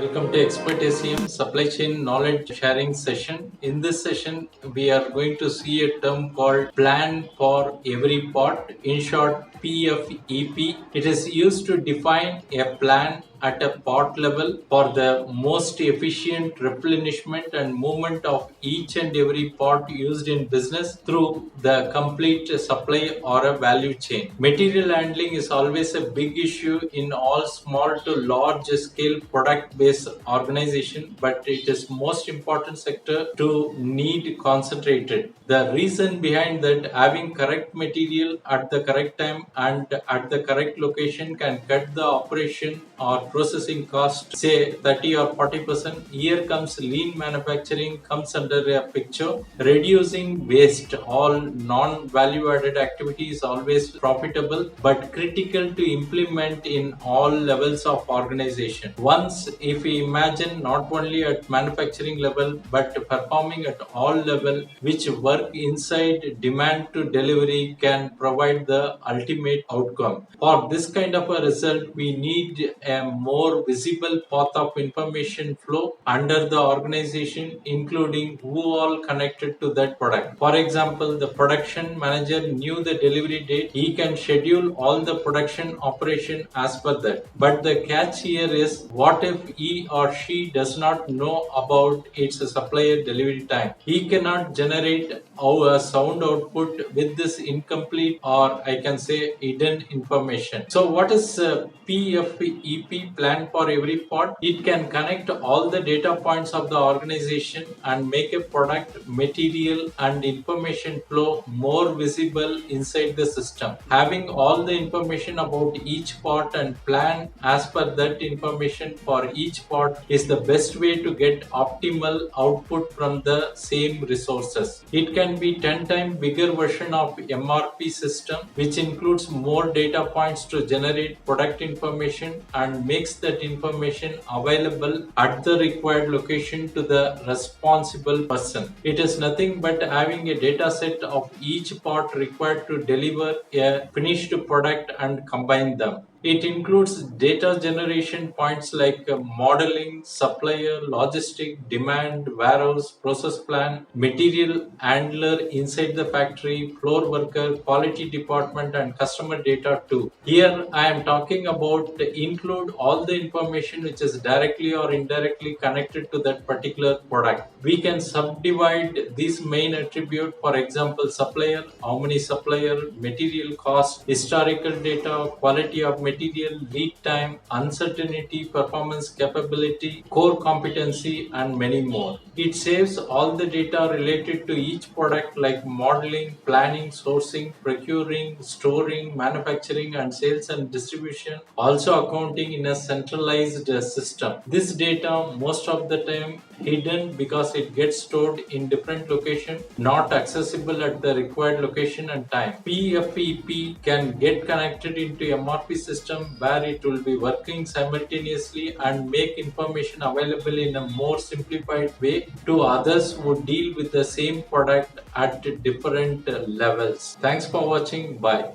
Welcome to Expert ACM Supply Chain Knowledge Sharing session. In this session, we are going to see a term called Plan for Every Pot, in short PFEP. It is used to define a plan at a pot level for the most efficient replenishment and movement of each and every pot used in business through the complete supply or a value chain. Material handling is always a big issue in all small to large scale product based organization, but it is most important sector to need concentrated. The reason behind that, having correct material at the correct time and at the correct location can cut the operation or processing cost, say 30 or 40%. Here comes lean manufacturing comes under a picture. Reducing waste, all non-value added activity is always profitable but critical to implement in all levels of organization. Once, if we imagine not only at manufacturing level but performing at all level, which work inside demand to delivery can provide the ultimate outcome. For this kind of a result, we need a more visible path of information flow under the organization, including who all connected to that product. For example, the production manager knew the delivery date. He can schedule all the production operation as per that. But the catch here is, what if he or she does not know about its supplier delivery time? He cannot generate our sound output with this incomplete, or I can say hidden information. So what is PFEP, plan for every pot? It can connect all the data points of the organization and make a product, material and information flow more visible inside the system. Having all the information about each pot and plan as per that information for each pot is the best way to get optimal output from the same resources. It can be 10 times bigger version of MRP system, which includes more data points to generate product information and makes that information available at the required location to the responsible person. It is nothing but having a data set of each part required to deliver a finished product and combine them. It includes data generation points like modeling, supplier, logistic, demand, warehouse, process plan, material handler inside the factory, floor worker, quality department, and customer data too. Here I am talking about include all the information which is directly or indirectly connected to that particular product. We can subdivide these main attribute, for example, supplier, how many supplier, material cost, historical data, quality of material, lead time, uncertainty, performance capability, core competency, and many more. It saves all the data related to each product like modeling, planning, sourcing, procuring, storing, manufacturing, and sales and distribution, also accounting in a centralized system. This data most of the time hidden because it gets stored in different location, not accessible at the required location and time. PFEP can get connected into MRP system where it will be working simultaneously and make information available in a more simplified way to others who deal with the same product at different levels. Thanks for watching. Bye.